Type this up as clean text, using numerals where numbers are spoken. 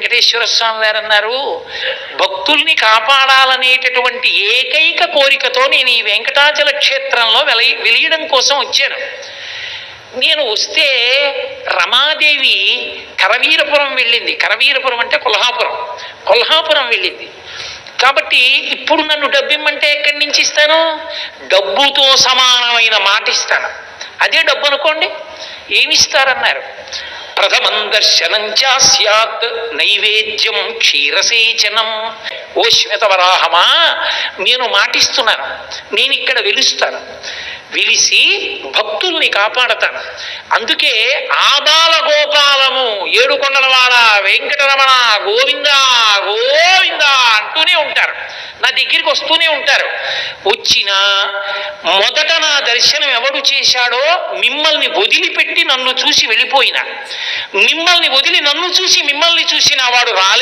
వెంకటేశ్వర స్వామి వారు అన్నారు, భక్తుల్ని కాపాడాలనేటటువంటి ఏకైక కోరికతో నేను ఈ వెంకటాచల క్షేత్రంలో వెలియడం కోసం వచ్చాను. నేను వస్తే రమాదేవి కరవీరపురం వెళ్ళింది. కరవీరపురం అంటే కొల్హాపురం వెళ్ళింది. కాబట్టి ఇప్పుడు నన్ను డబ్బిమ్మంటే ఎక్కడి నుంచి ఇస్తాను? డబ్బుతో సమానమైన మాట ఇస్తాను. అదే డబ్బు అనుకోండి. ఏమిస్తారన్నారు? ప్రథమం దర్శనం చ స్యాత్ నైవేద్యం క్షీరసేచనం. ఓ శ్వేతవరాహమా, నేను మాటిస్తున్నాను, నేను ఇక్కడ వెలుస్తాను, వెలిసి భక్తుల్ని కాపాడతాను. అందుకే ఆబాల గోపాలము ఏడుకొండలవాడ వెంకటరమణ గోవింద గోవింద అంటూనే ఉంటారు, నా దగ్గరికి వస్తూనే ఉంటారు. వచ్చిన మొదట నా దర్శనం ఎవడు చేశాడో, మిమ్మల్ని వదిలిపెట్టి నన్ను చూసి వెళ్ళిపోయిన, మిమ్మల్ని వదిలి నన్ను చూసి మిమ్మల్ని చూసిన వాడు రాలేదు.